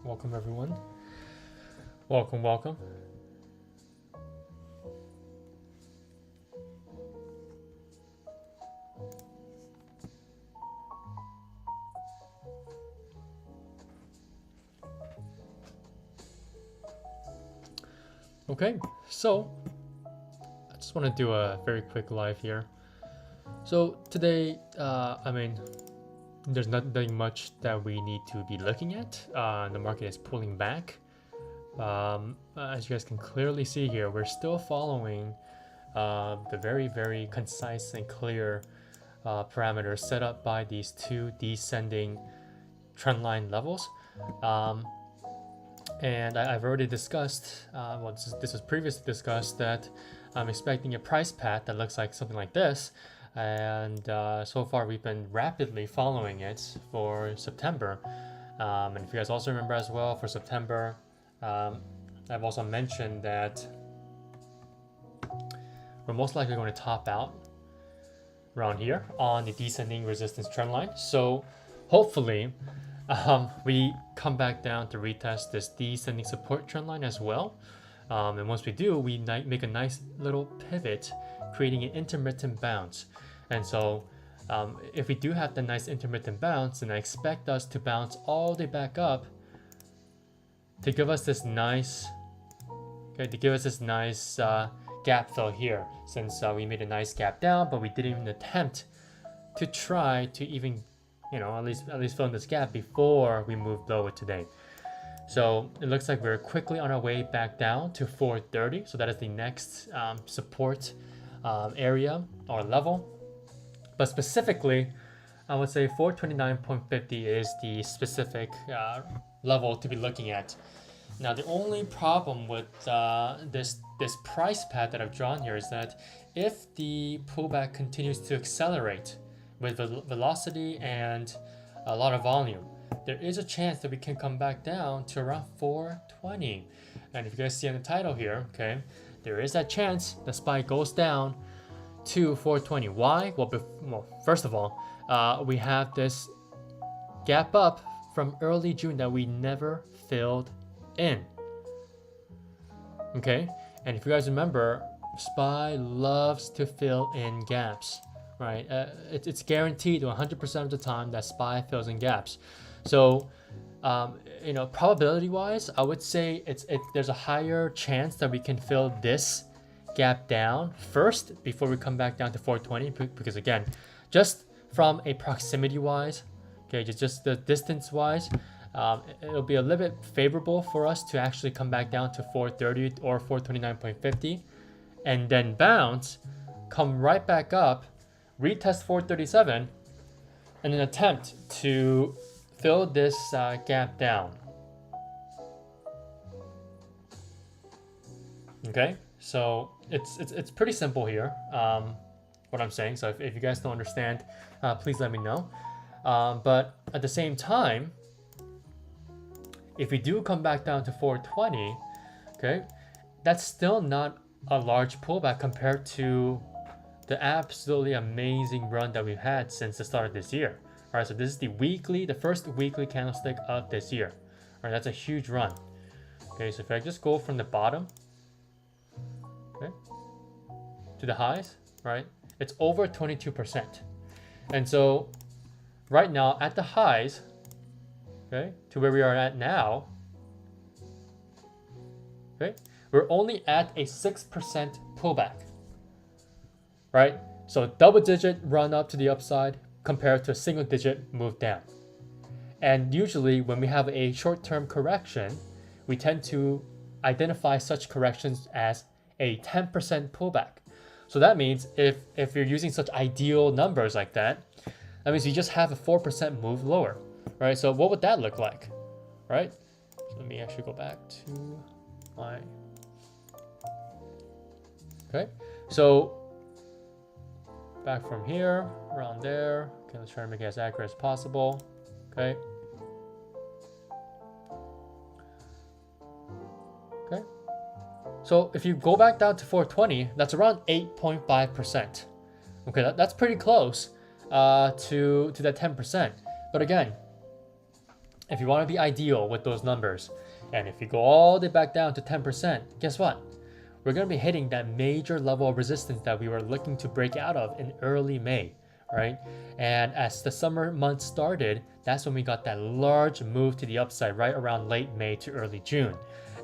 Welcome everyone. Welcome. Okay, so I just want to do a very quick live here. So today, there's nothing much that we need to be looking at. The market is pulling back. As you guys can clearly see here, we're still following the very concise and clear parameters set up by these two descending trendline levels. And I've already discussed, this was previously discussed, that I'm expecting a price path that looks like something like this. And so far we've been rapidly following it for September. And if you guys also remember as well, for September, I've also mentioned that we're most likely going to top out around here on the descending resistance trend line. So hopefully we come back down to retest this descending support trend line as well. And once we do, we make a nice little pivot, creating an intermittent bounce. And so if we do have the nice intermittent bounce, then I expect us to bounce all the way back up to give us this nice, gap fill here, since we made a nice gap down, but we didn't even attempt to try to even, at least fill in this gap before we moved lower today. So it looks like we're quickly on our way back down to 430. So that is the next support area or level. But specifically, I would say 429.50 is the specific level to be looking at. Now, the only problem with this price path that I've drawn here is that if the pullback continues to accelerate with velocity and a lot of volume, there is a chance that we can come back down to around 420. And if you guys see on the title here, okay, there is that chance the SPY goes down to 420. Why? Well, first of all, we have this gap up from early June that we never filled in. Okay, and if you guys remember, SPY loves to fill in gaps, right? It's guaranteed 100% of the time that SPY fills in gaps. So, probability-wise, I would say there's a higher chance that we can fill this gap down first before we come back down to 420, because again, just from a proximity-wise, okay, just the distance-wise, it'll be a little bit favorable for us to actually come back down to 430 or 429.50 and then bounce, come right back up, retest 437, and then attempt to fill this gap down. Okay, so it's pretty simple here, what I'm saying. So if you guys don't understand, please let me know. But at the same time, if we do come back down to 420, okay, that's still not a large pullback compared to the absolutely amazing run that we've had since the start of this year. All right, so this is the first weekly candlestick of this year. All right, that's a huge run. Okay, so if I just go from the bottom, okay, to the highs, right, it's over 22%. And so right now at the highs, okay, to where we are at now, okay, we're only at a 6% pullback, right? So double-digit run up to the upside compared to a single-digit move down. And usually when we have a short-term correction, we tend to identify such corrections as a 10% pullback. So that means if you're using such ideal numbers like that, that means you just have a 4% move lower, right? So what would that look like, right? So let me actually go back to my, okay. So back from here, around there. Okay, let's try to make it as accurate as possible, okay. Okay. So if you go back down to 420, that's around 8.5%. Okay, that's pretty close to that 10%. But again, if you want to be ideal with those numbers, and if you go all the way back down to 10%, guess what? We're going to be hitting that major level of resistance that we were looking to break out of in early May, right? And as the summer months started, that's when we got that large move to the upside right around late May to early June.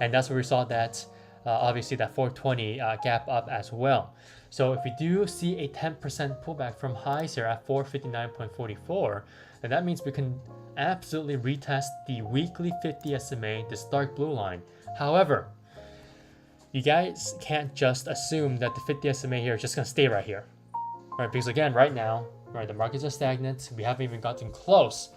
And that's where we saw that, obviously, that 420 gap up as well. So if we do see a 10% pullback from highs here at 459.44, then that means we can absolutely retest the weekly 50 SMA, this dark blue line. However, you guys can't just assume that the 50 SMA here is just going to stay right here, right? Because again, right now, right, the markets are stagnant. We haven't even gotten close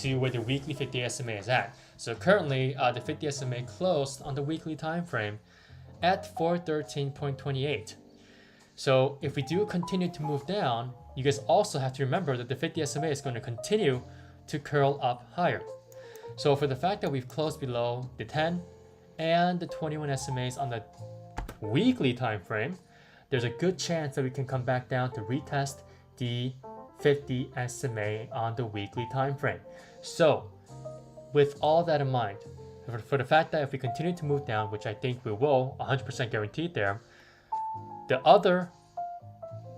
to where the weekly 50 SMA is at. So currently, the 50 SMA closed on the weekly time frame at 413.28. So if we do continue to move down, you guys also have to remember that the 50 SMA is going to continue to curl up higher. So for the fact that we've closed below the 10 and the 21 SMAs on the weekly time frame, there's a good chance that we can come back down to retest the 50 SMA on the weekly time frame. So with all that in mind, for the fact that if we continue to move down, which I think we will, 100% guaranteed there, the other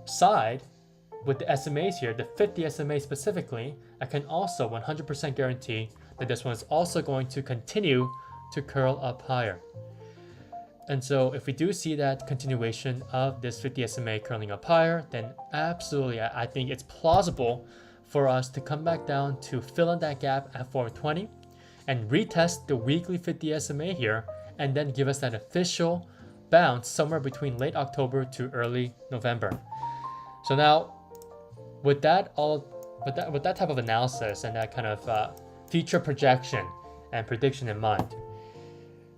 side with the SMAs here, the 50 SMA specifically, I can also 100% guarantee that this one is also going to continue to curl up higher. And so if we do see that continuation of this 50 SMA curling up higher, then absolutely I think it's plausible for us to come back down to fill in that gap at 420 and retest the weekly 50 SMA here, and then give us that official bounce somewhere between late October to early November. So now with that type of analysis and that kind of future projection and prediction in mind,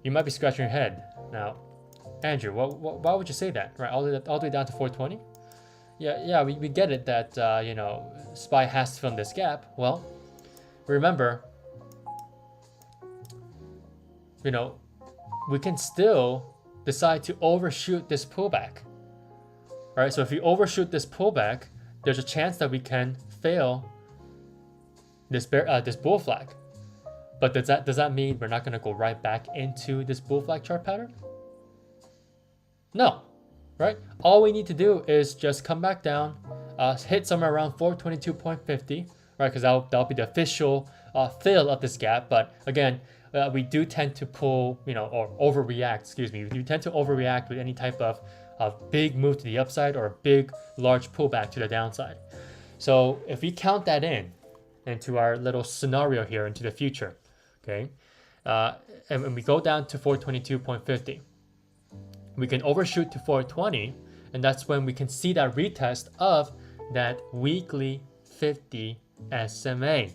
you might be scratching your head. Now, Andrew, why would you say that? Right, all the way down to 420? Yeah, we get it that SPY has to fill in this gap. Well, remember, we can still decide to overshoot this pullback. All right, so if we overshoot this pullback, there's a chance that we can fail this bull flag. But does that mean we're not going to go right back into this bull flag chart pattern? No, right? All we need to do is just come back down, hit somewhere around 422.50, right? Because that'll be the official fill of this gap. But again, we do tend to pull, or overreact. Excuse me. We do tend to overreact with any type of big move to the upside or a big, large pullback to the downside. So if we count that into our little scenario here into the future, okay, and we go down to 422.50, we can overshoot to 420, and that's when we can see that retest of that weekly 50 SMA.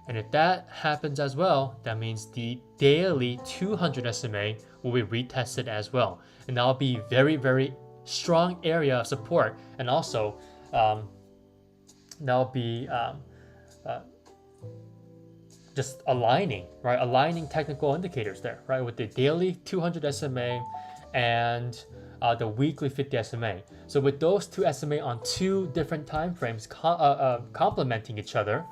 And if that happens as well, that means the daily 200 SMA will be retested as well. And that'll be very, very strong area of support. And also, that'll be just aligning, right? Aligning technical indicators there, right? With the daily 200 SMA and the weekly 50 SMA. So with those two SMA on two different time frames complementing each other,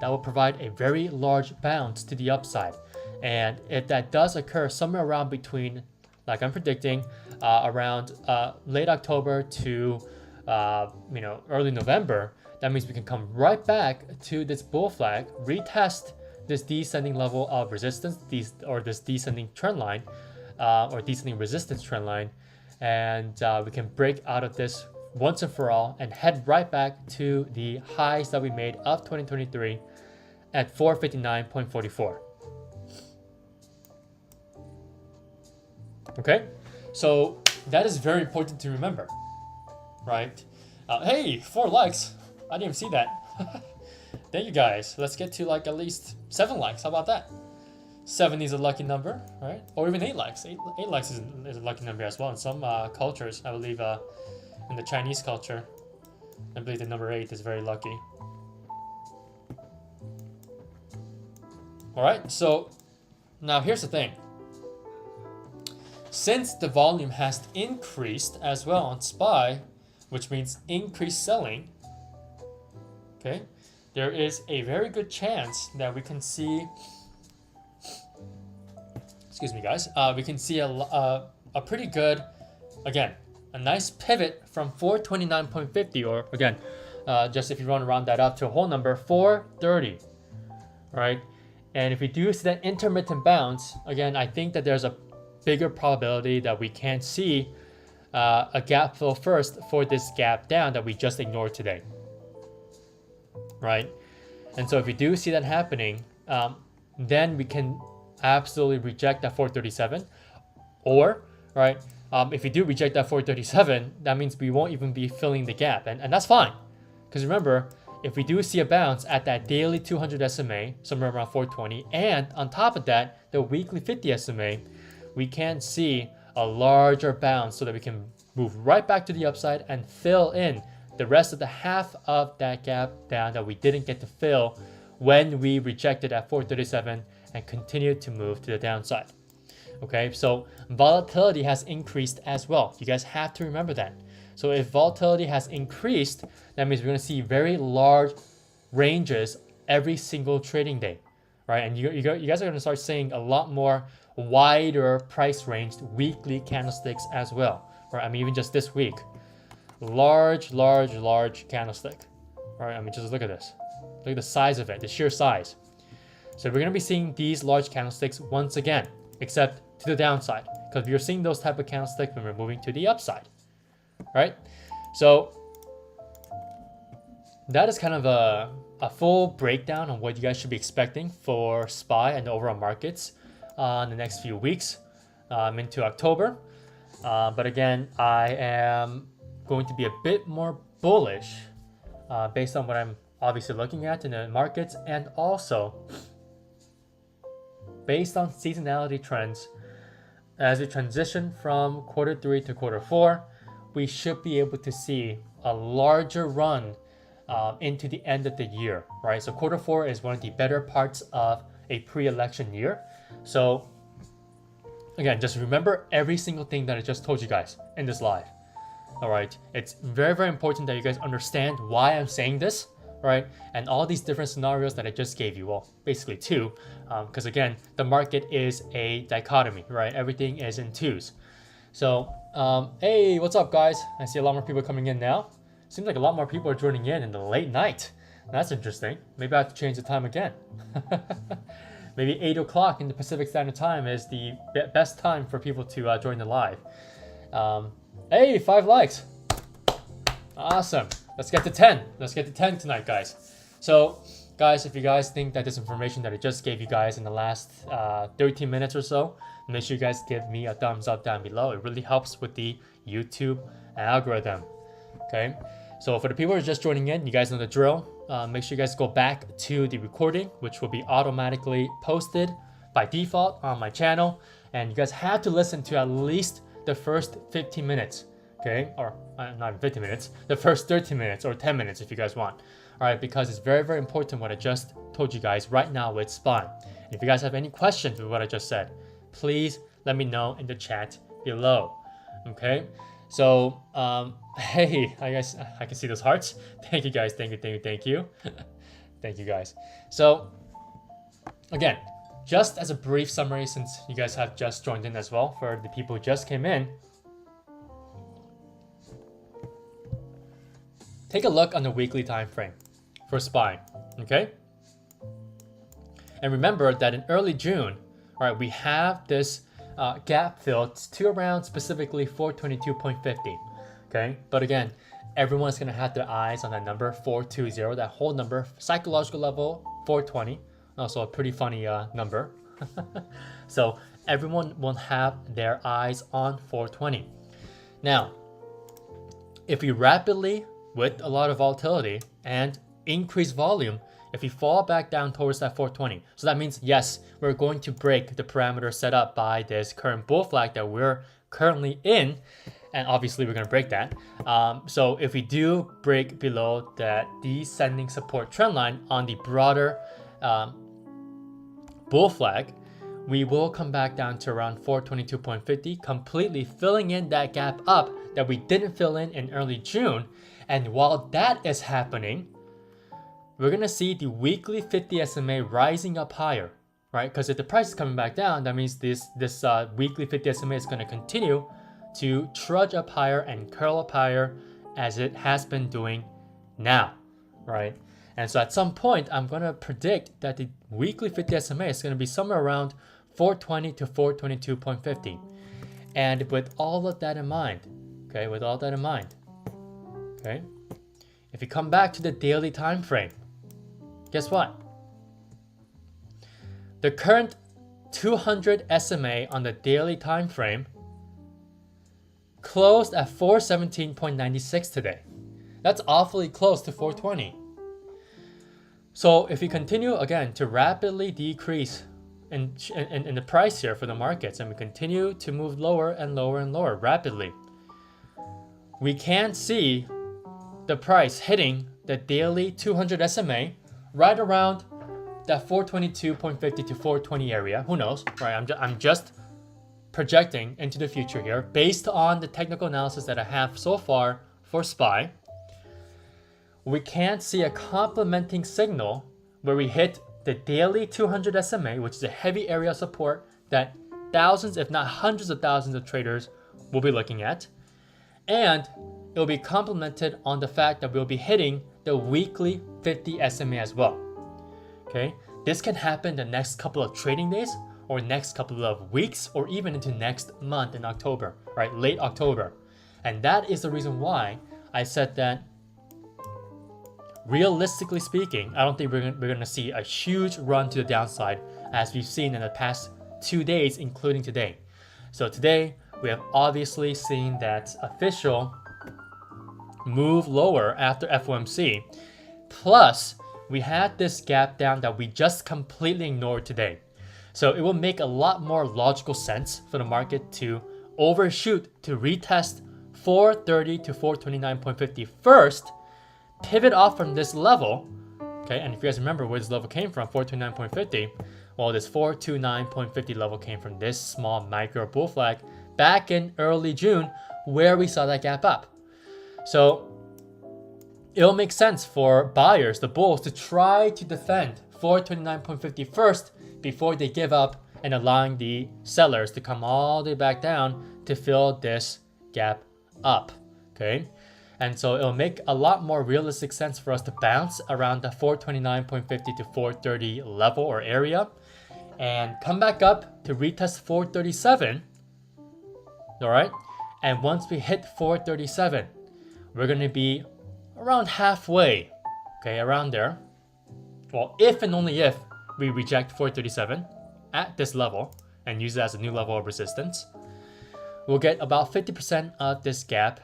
that will provide a very large bounce to the upside. And if that does occur somewhere around between, like I'm predicting, around late October to early November, that means we can come right back to this bull flag, retest this descending level of resistance, this descending trend line, or descending resistance trend line, and we can break out of this once and for all and head right back to the highs that we made of 2023 at 459.44. Okay, so that is very important to remember, right? Hey, 4 likes. I didn't even see that. Thank you guys. Let's get to like at least 7 likes. How about that? 7 is a lucky number, right? Or even 8 likes. 8 likes is a lucky number as well. In some cultures, I believe in the Chinese culture, I believe the number 8 is very lucky. All right, so now here's the thing. Since the volume has increased as well on SPY, which means increased selling, okay, there is a very good chance that we can see excuse me guys, we can see a pretty good, again, a nice pivot from 429.50, or again, just if you run around that up to a whole number, 430, right? And if we do see that intermittent bounce, again, I think that there's a bigger probability that we can see a gap fill first for this gap down that we just ignored today, right? And so if we do see that happening, then we can absolutely reject that 437, or, right, if we do reject that 437, that means we won't even be filling the gap, and that's fine, because remember, if we do see a bounce at that daily 200 SMA, somewhere around 420, and on top of that, the weekly 50 SMA, we can see a larger bounce so that we can move right back to the upside and fill in the rest of the half of that gap down that we didn't get to fill when we rejected at 437 and continued to move to the downside. Okay, so volatility has increased as well. You guys have to remember that. So if volatility has increased, that means we're going to see very large ranges every single trading day, right? And you guys are going to start seeing a lot more wider price ranged weekly candlesticks as well, right? I mean, even just this week, large candlestick, right? I mean, just look at this. Look at the size of it, the sheer size. So we're going to be seeing these large candlesticks once again, except to the downside, because we are seeing those type of candlesticks when we're moving to the upside, right? So that is kind of a full breakdown on what you guys should be expecting for SPY and the overall markets in the next few weeks into October. But again, I am going to be a bit more bullish based on what I'm obviously looking at in the markets, and also based on seasonality trends. As we transition from quarter 3 to quarter 4, we should be able to see a larger run into the end of the year, right? So quarter 4 is one of the better parts of a pre-election year. So again, just remember every single thing that I just told you guys in this live. All right, it's very important that you guys understand why I'm saying this, right? And all these different scenarios that I just gave you, well, basically two, because again, the market is a dichotomy, right? Everything is in twos. So, hey, what's up, guys? I see a lot more people coming in now. Seems like a lot more people are joining in the late night. That's interesting. Maybe I have to change the time again. Maybe 8 o'clock in the Pacific Standard Time is the best time for people to join the live. Hey, 5 likes. Awesome. Let's get to 10. Let's get to 10 tonight, guys. So, guys, if you guys think that this information that I just gave you guys in the last 13 minutes or so, make sure you guys give me a thumbs up down below. It really helps with the YouTube algorithm. Okay? So for the people who are just joining in, you guys know the drill. Make sure you guys go back to the recording, which will be automatically posted by default on my channel. And you guys have to listen to at least the first 15 minutes. Okay, or not 15 minutes, the first 30 minutes or 10 minutes if you guys want. All right, because it's very important what I just told you guys right now with SPY. And if you guys have any questions with what I just said, please let me know in the chat below. Okay, so hey, I guess I can see those hearts. Thank you guys, thank you. Thank you guys. So again, just as a brief summary, since you guys have just joined in as well, for the people who just came in, take a look on the weekly time frame for SPY, okay? And remember that in early June, all right, we have this gap filled to around specifically 422.50, okay? But again, everyone's gonna have their eyes on that number 420, that whole number, psychological level 420, also a pretty funny number. So everyone will have their eyes on 420. Now, if we rapidly, with a lot of volatility and increased volume, if we fall back down towards that 420, so that means yes, we're going to break the parameter set up by this current bull flag that we're currently in, and obviously we're going to break that. So if we do break below that descending support trend line on the broader bull flag, we will come back down to around 422.50, completely filling in that gap up that we didn't fill in early June. And while that is happening, we're going to see the weekly 50 SMA rising up higher. right? Because if the price is coming back down, that means this weekly 50 SMA is going to continue to trudge up higher and curl up higher as it has been doing now, right? And so at some point, I'm going to predict that the weekly 50 SMA is going to be somewhere around 420 to 422.50. And with all of that in mind, okay, okay, if you come back to the daily time frame, guess what? The current 200 SMA on the daily time frame closed at 417.96 today. That's awfully close to 420. So if we continue again to rapidly decrease in the price here for the markets, and we continue to move lower and lower and lower rapidly, we can see the price hitting the daily 200 SMA right around that 422.50 to 420 area. Who knows, right? I'm just projecting into the future here based on the technical analysis that I have so far for SPY. We can see a complementing signal where we hit the daily 200 SMA, which is a heavy area of support that thousands, if not hundreds of thousands of traders will be looking at. And it will be complemented on the fact that we'll be hitting the weekly 50 SMA as well. Okay, this can happen the next couple of trading days or next couple of weeks or even into next month in October, right? Late October. And that is the reason why I said that realistically speaking, I don't think we're going to see a huge run to the downside as we've seen in the past 2 days, including today. So today, we have obviously seen that official move lower after FOMC. Plus, we had this gap down that we just completely ignored today. So it will make a lot more logical sense for the market to overshoot to retest 430 to 429.50 first, pivot off from this level, okay? And if you guys remember where this level came from, 429.50, well, this 429.50 level came from this small micro bull flag back in early June where we saw that gap up. So it'll make sense for buyers, the bulls, to try to defend 429.50 first before they give up and allowing the sellers to come all the way back down to fill this gap up, okay? And so it'll make a lot more realistic sense for us to bounce around the 429.50 to 430 level or area and come back up to retest 437, all right? And once we hit 437, we're going to be around halfway, okay, around there. Well, if and only if we reject 437 at this level and use it as a new level of resistance, we'll get about 50% of this gap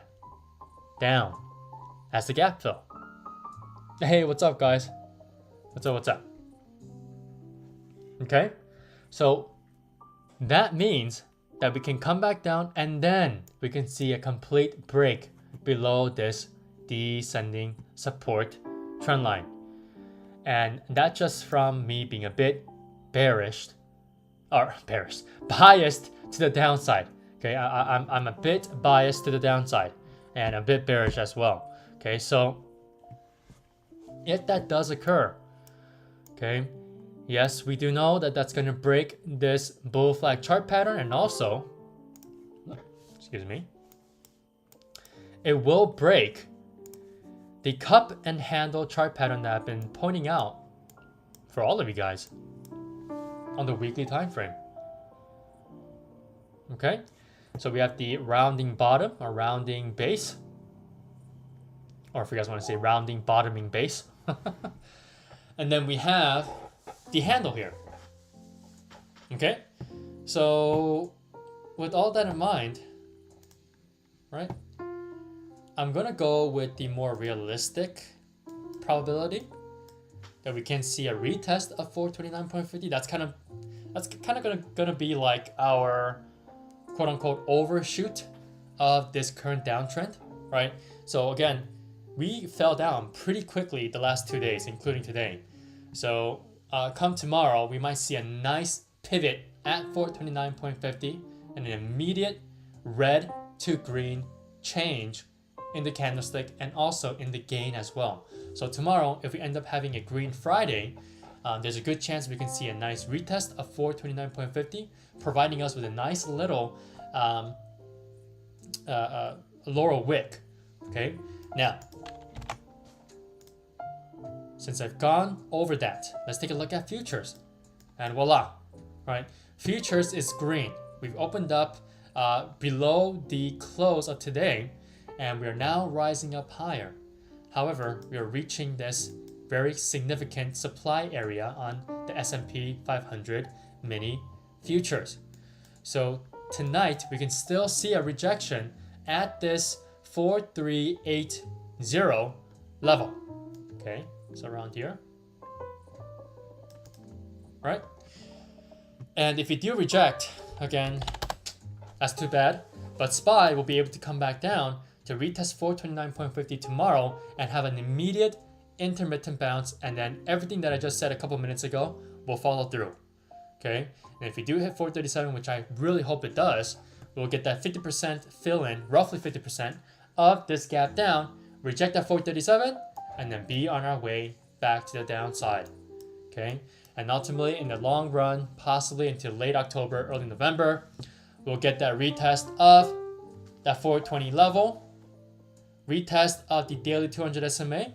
down as the gap fill. Hey, what's up, guys? What's up? Okay, so that means that we can come back down and then we can see a complete break below this descending support trend line. And that's just from me being a bit biased to the downside. Okay, I'm a bit biased to the downside and a bit bearish as well. Okay, so if that does occur, okay, yes, we do know that that's going to break this bull flag chart pattern, and also, excuse me, it will break the cup and handle chart pattern that I've been pointing out for all of you guys on the weekly time frame. Okay, so we have the rounding bottom or rounding base, or if you guys want to say rounding bottoming base. And then we have the handle here. Okay, so with all that in mind, right, I'm gonna go with the more realistic probability that we can see a retest of 429.50. That's kind of gonna be like our quote unquote overshoot of this current downtrend, right? So again, we fell down pretty quickly the last 2 days, including today. So come tomorrow, we might see a nice pivot at 429.50 and an immediate red to green change in the candlestick and also in the gain as well. So tomorrow, if we end up having a green Friday, there's a good chance we can see a nice retest of 429.50, providing us with a nice little laurel wick. Okay, now since I've gone over that, let's take a look at futures, and voila, right? Futures is green. We've opened up below the close of today, and we are now rising up higher. However, we are reaching this very significant supply area on the S&P 500 mini futures. So tonight we can still see a rejection at this 4380 level. Okay, so around here. Right? And if you do reject, again, that's too bad. But SPY will be able to come back down to retest 429.50 tomorrow and have an immediate intermittent bounce, and then everything that I just said a couple minutes ago will follow through. Okay, and if we do hit 437, which I really hope it does, we'll get that 50% fill in, roughly 50% of this gap down, reject that 437, and then be on our way back to the downside. Okay, and ultimately in the long run, possibly into late October, early November, we'll get that retest of that 420 level, retest of the daily 200 SMA,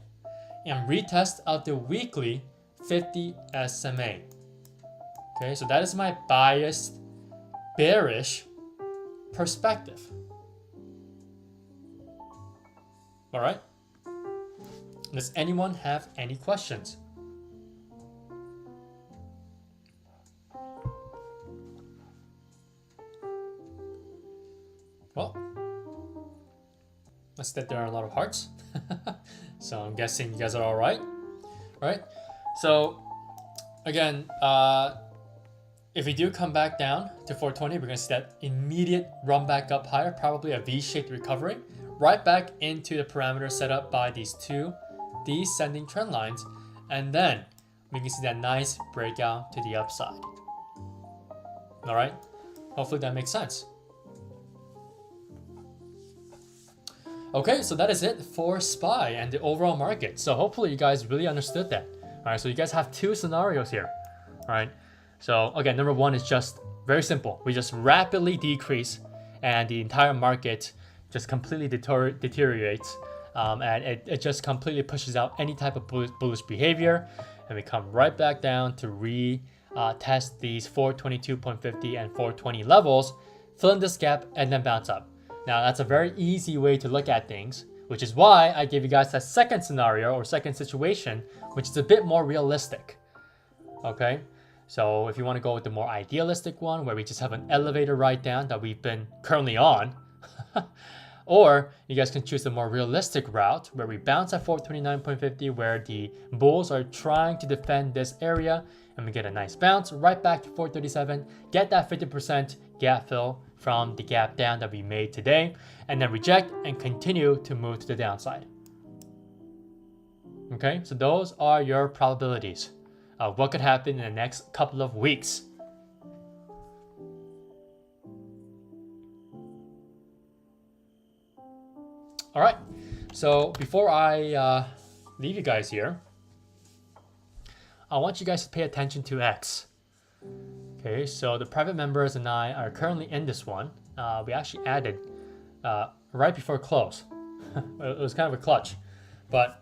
and retest of the weekly 50 SMA. Okay, so that is my biased, bearish perspective. All right. Does anyone have any questions? Well, let's that there are a lot of hearts. So I'm guessing you guys are all right. So again, if we do come back down to 420, we're going to see that immediate run back up higher, probably a V-shaped recovery, right back into the parameter set up by these two descending trend lines, and then we can see that nice breakout to the upside. All right, hopefully that makes sense. Okay, so that is it for SPY and the overall market. So hopefully you guys really understood that. All right, so you guys have two scenarios here. All right, so again, number one is just very simple. We just rapidly decrease and the entire market just completely deteriorates. And it just completely pushes out any type of bullish behavior. And we come right back down to test these 422.50 and 420 levels, fill in this gap, and then bounce up. Now, that's a very easy way to look at things, which is why I gave you guys that second scenario or second situation, which is a bit more realistic. Okay, so if you want to go with the more idealistic one, where we just have an elevator ride down that we've been currently on, or you guys can choose the more realistic route, where we bounce at 429.50, where the bulls are trying to defend this area, and we get a nice bounce right back to 437, get that 50% gap fill from the gap down that we made today, and then reject and continue to move to the downside. Okay, so those are your probabilities of what could happen in the next couple of weeks. All right, so before I leave you guys here, I want you guys to pay attention to X. Okay, so the private members and I are currently in this one. We actually added right before close. It was kind of a clutch, but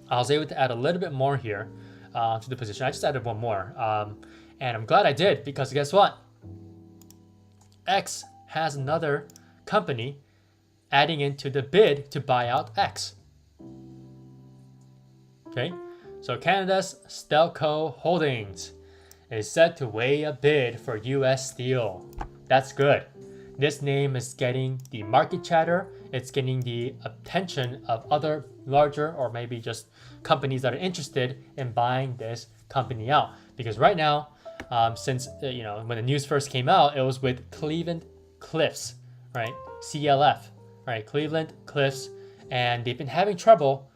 I was able to add a little bit more here to the position. I just added one more, and I'm glad I did, because guess what? X has another company adding into the bid to buy out X. Okay, so Canada's Stelco Holdings is set to weigh a bid for US Steel. That's good. This name is getting the market chatter. It's getting the attention of other larger or maybe just companies that are interested in buying this company out. Because right now, since when the news first came out, it was with Cleveland Cliffs, right? CLF, right? Cleveland Cliffs, and they've been having trouble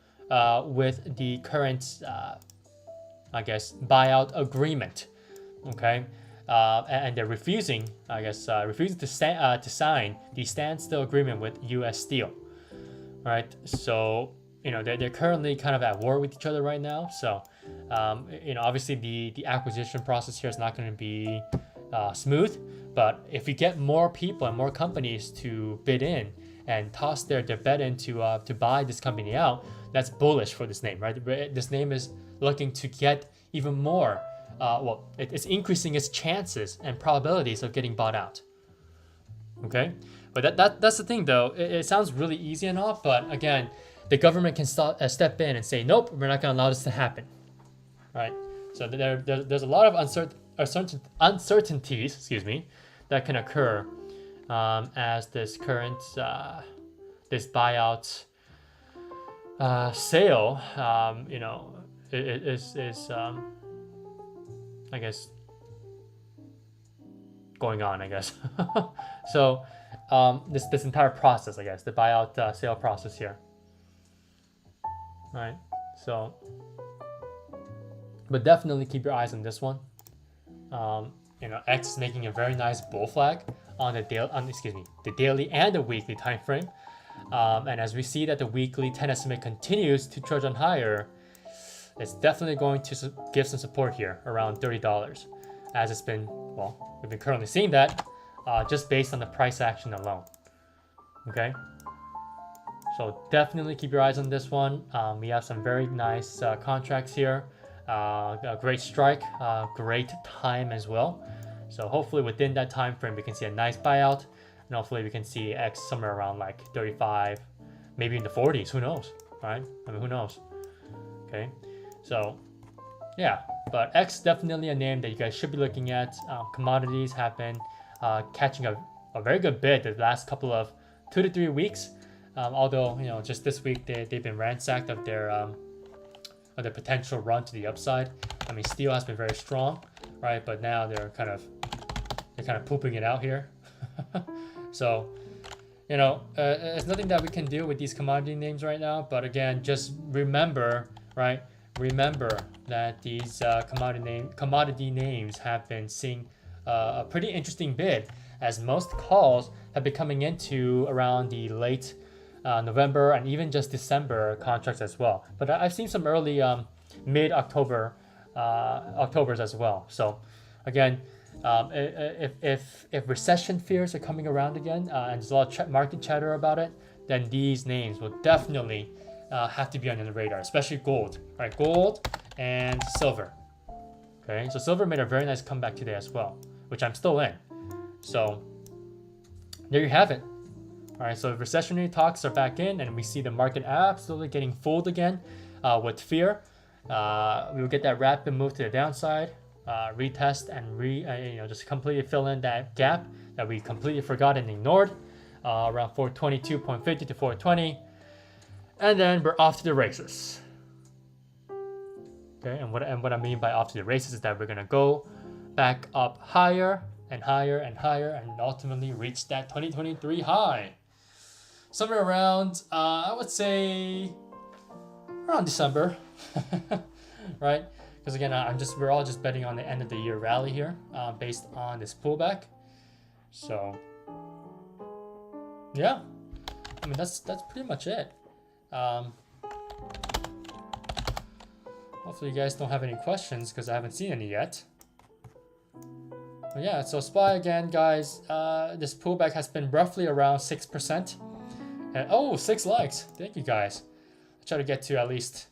with the current, buyout agreement. Okay, and they're refusing, to sign the standstill agreement with U.S. Steel. Right, so they're currently kind of at war with each other right now. So Obviously the acquisition process here is not going to be smooth, but if we get more people and more companies to bid in and toss their bet in to buy this company out, that's bullish for this name, right? This name is looking to get even more. It's increasing its chances and probabilities of getting bought out. Okay, but that's the thing though. It sounds really easy and all, but again, the government can step in and say, nope, we're not going to allow this to happen, right? So there's a lot of uncertainties, that can occur as this current this buyout sale, is I guess going on, I guess. So this entire process, I guess, the buyout sale process here, right? So, but definitely keep your eyes on this one. X is making a very nice bull flag on the daily and the weekly time frame. And as we see that the weekly 10 estimate continues to trudge on higher, it's definitely going to give some support here around $30, as it's been, we've been currently seeing that just based on the price action alone. Okay, so definitely keep your eyes on this one. We have some very nice contracts here, a great strike, great time as well. So hopefully within that time frame we can see a nice buyout, and hopefully we can see X somewhere around like 35, maybe in the 40s. Who knows, right? I mean, who knows? Okay, so yeah, but X definitely a name that you guys should be looking at. Commodities have been catching a very good bid the last couple of 2 to 3 weeks. Although just this week they've been ransacked of their potential run to the upside. I mean, steel has been very strong, right? But now they're kind of pooping it out here. So, there's nothing that we can do with these commodity names right now. But again, just remember, right? Remember that these commodity names have been seeing a pretty interesting bid, as most calls have been coming into around the late November and even just December contracts as well. But I've seen some early mid-October Octobers as well. So again, if recession fears are coming around again and there's a lot of market chatter about it, then these names will definitely have to be on the radar, especially gold, right? Gold and silver. Okay, so silver made a very nice comeback today as well, which I'm still in. So there you have it. All right, so recessionary talks are back in, and we see the market absolutely getting fooled again with fear. We will get that rapid move to the downside, retest and just completely fill in that gap that we completely forgot and ignored around 422.50 to 420, and then we're off to the races. Okay, and what I mean by off to the races is that we're gonna go back up higher and higher and higher, and ultimately reach that 2023 high somewhere around I would say around December. Right? Because again, we're all just betting on the end of the year rally here, based on this pullback. So yeah, I mean that's pretty much it. Hopefully you guys don't have any questions, because I haven't seen any yet. But yeah, so SPY again, guys. This pullback has been roughly around 6%. And 6 likes. Thank you guys. I try to get to at least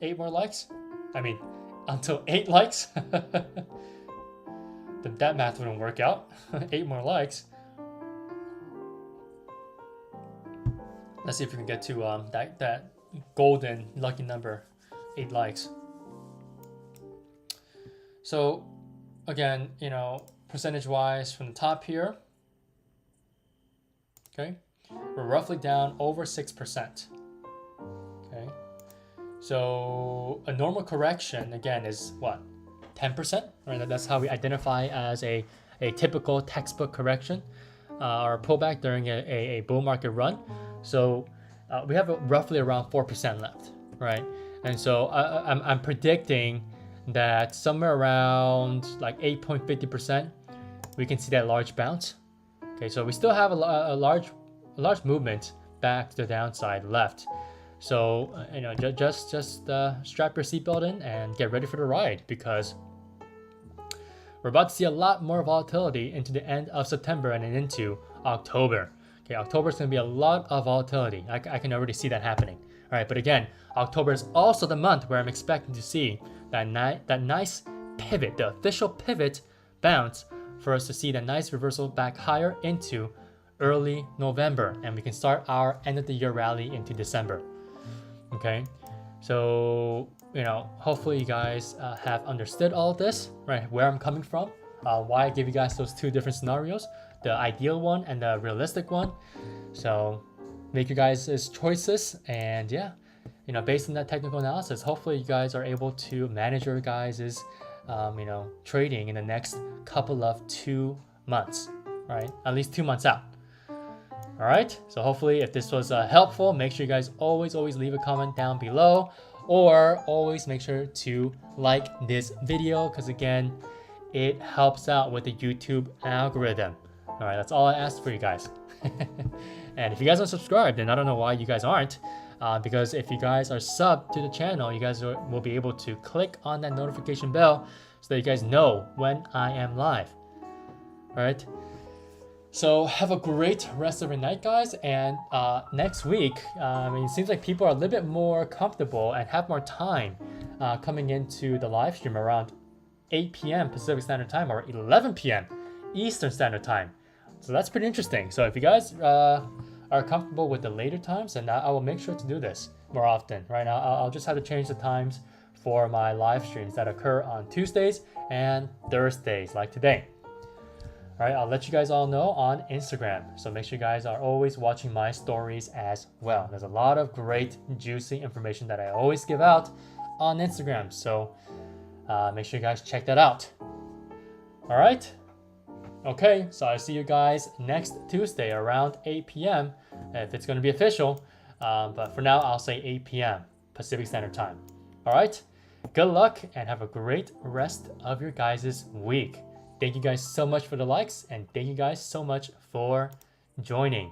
8 more likes. I mean, until 8 likes. That math wouldn't work out. 8 more likes. Let's see if we can get to that golden lucky number, 8 likes. So again, percentage wise from the top here, okay, we're roughly down over 6%. Okay, so a normal correction again is what, 10%, right? That's how we identify as a typical textbook correction or pullback during a bull market run. So we have roughly around 4% left, right? And so I'm predicting that somewhere around like 8.50%, we can see that large bounce. Okay, so we still have a large movement back to the downside left. So just strap your seatbelt in and get ready for the ride, because we're about to see a lot more volatility into the end of September and then into October. Okay, October is going to be a lot of volatility. I can already see that happening. All right, but again, October is also the month where I'm expecting to see that nice pivot, the official pivot bounce, for us to see the nice reversal back higher into early November, and we can start our end of the year rally into December. Okay, so hopefully you guys have understood all of this, right? Where I'm coming from, why I gave you guys those two different scenarios, the ideal one and the realistic one. So make your guys' choices, and yeah, based on that technical analysis, hopefully you guys are able to manage your guys' trading in the next couple of 2 months, right? At least 2 months out. All right, so hopefully if this was helpful, make sure you guys always leave a comment down below, or always make sure to like this video, because again, it helps out with the YouTube algorithm. All right, that's all I asked for you guys. And if you guys aren't subscribed, then I don't know why you guys aren't, because if you guys are subbed to the channel, you guys will be able to click on that notification bell so that you guys know when I am live. All right. So have a great rest of your night, guys. And next week, it seems like people are a little bit more comfortable and have more time coming into the live stream around 8 p.m. Pacific Standard Time or 11 p.m. Eastern Standard Time. So that's pretty interesting. So if you guys are comfortable with the later times, then I will make sure to do this more often. Right now, I'll just have to change the times for my live streams that occur on Tuesdays and Thursdays, like today. All right, I'll let you guys all know on Instagram. So make sure you guys are always watching my stories as well. There's a lot of great, juicy information that I always give out on Instagram. So make sure you guys check that out. All right. Okay, so I'll see you guys next Tuesday around 8 p.m. if it's going to be official. But for now, I'll say 8 p.m. Pacific Standard Time. All right. Good luck and have a great rest of your guys' week. Thank you guys so much for the likes, and thank you guys so much for joining.